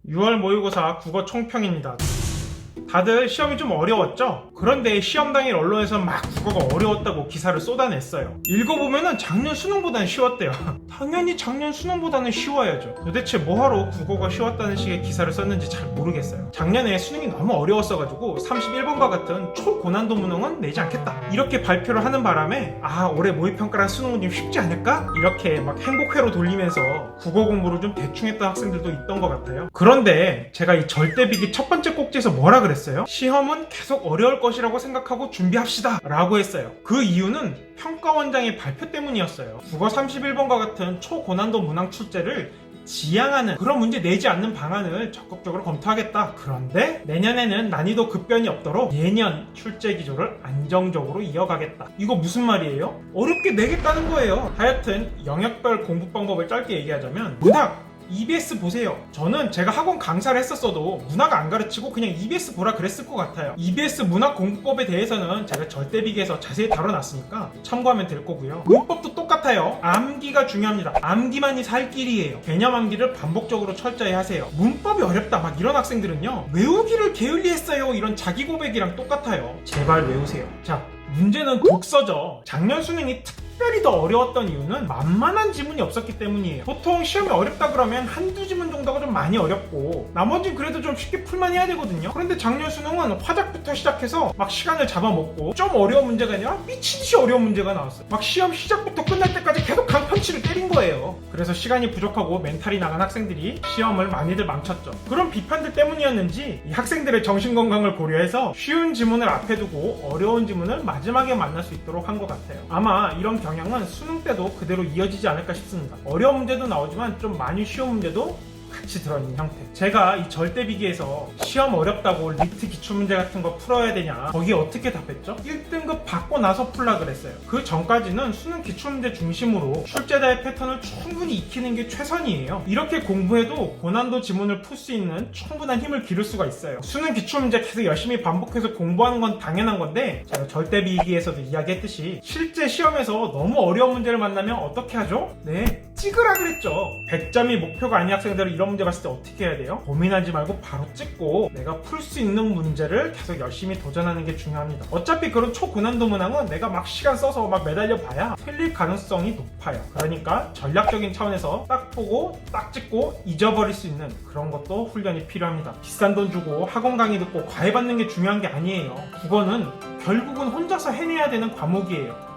6월 모의고사 국어 총평입니다. 다들 시험이 좀 어려웠죠? 그런데 시험 당일 언론에서 막 국어가 어려웠다고 기사를 쏟아냈어요. 읽어보면은 작년 수능보다는 쉬웠대요. 당연히 작년 수능보다는 쉬워야죠. 도대체 뭐하러 국어가 쉬웠다는 식의 기사를 썼는지 잘 모르겠어요. 작년에 수능이 너무 어려웠어가지고 31번과 같은 초고난도 문항은 내지 않겠다 이렇게 발표를 하는 바람에 올해 모의평가랑 수능은 좀 쉽지 않을까? 이렇게 막 행복회로 돌리면서 국어 공부를 좀 대충 했던 학생들도 있던 것 같아요. 그런데 제가 이 절대비기 첫 번째 꼭지에서 뭐라 그랬어요? 시험은 계속 어려울 것이라고 생각하고 준비합시다 라고 했어요. 그 이유는 평가원장의 발표 때문이었어요. 국어 31번과 같은 초고난도 문항 출제를 지양하는 그런 문제 내지 않는 방안을 적극적으로 검토하겠다. 그런데 내년에는 난이도 급변이 없도록 예년 출제 기조를 안정적으로 이어가겠다. 이거 무슨 말이에요? 어렵게 내겠다는 거예요. 하여튼 영역별 공부 방법을 짧게 얘기하자면 문학 EBS 보세요. 저는 제가 학원 강사를 했었어도 문학 안 가르치고 그냥 EBS 보라 그랬을 것 같아요. EBS 문학 공부법에 대해서는 제가 절대비기에서 자세히 다뤄놨으니까 참고하면 될 거고요. 문법도 똑같아요. 암기가 중요합니다. 암기만이 살 길이에요. 개념 암기를 반복적으로 철저히 하세요. 문법이 어렵다 막 이런 학생들은요, 외우기를 게을리했어요 이런 자기 고백이랑 똑같아요. 제발 외우세요. 자, 문제는 독서죠. 작년 수능이 특별히 더 어려웠던 이유는 만만한 지문이 없었기 때문이에요. 보통 시험이 어렵다 그러면 한두 지문 정도가 좀 많이 어렵고 나머지는 그래도 좀 쉽게 풀만 해야 되거든요. 그런데 작년 수능은 화작부터 시작해서 막 시간을 잡아먹고 좀 어려운 문제가 아니라 미친듯이 어려운 문제가 나왔어요. 막 시험 시작부터 끝날 때까지 계속 강펀치를 때린 거예요. 그래서 시간이 부족하고 멘탈이 나간 학생들이 시험을 많이들 망쳤죠. 그런 비판들 때문이었는지 이 학생들의 정신건강을 고려해서 쉬운 지문을 앞에 두고 어려운 지문을 마지막에 만날 수 있도록 한 것 같아요. 아마 이런 경향은 수능 때도 그대로 이어지지 않을까 싶습니다. 어려운 문제도 나오지만 좀 많이 쉬운 문제도 같이 들어있는 형태. 제가 이 절대비기에서 시험 어렵다고 리트 기출문제 같은 거 풀어야 되냐 거기에 어떻게 답했죠? 1등급 받고 나서 풀라 그랬어요. 그 전까지는 수능 기출문제 중심으로 출제자의 패턴을 충분히 익히는 게 최선이에요. 이렇게 공부해도 고난도 지문을 풀 수 있는 충분한 힘을 기를 수가 있어요. 수능 기출문제 계속 열심히 반복해서 공부하는 건 당연한 건데 제가 절대비기에서도 이야기했듯이 실제 시험에서 너무 어려운 문제를 만나면 어떻게 하죠? 찍으라 그랬죠. 100점이 목표가 아닌 학생들은 이런 문제 봤을 때 어떻게 해야 돼요? 고민하지 말고 바로 찍고 내가 풀 수 있는 문제를 계속 열심히 도전하는 게 중요합니다. 어차피 그런 초고난도 문항은 내가 막 시간 써서 막 매달려 봐야 틀릴 가능성이 높아요. 그러니까 전략적인 차원에서 딱 보고 딱 찍고 잊어버릴 수 있는 그런 것도 훈련이 필요합니다. 비싼 돈 주고 학원 강의 듣고 과외 받는 게 중요한 게 아니에요. 국어는 결국은 혼자서 해내야 되는 과목이에요.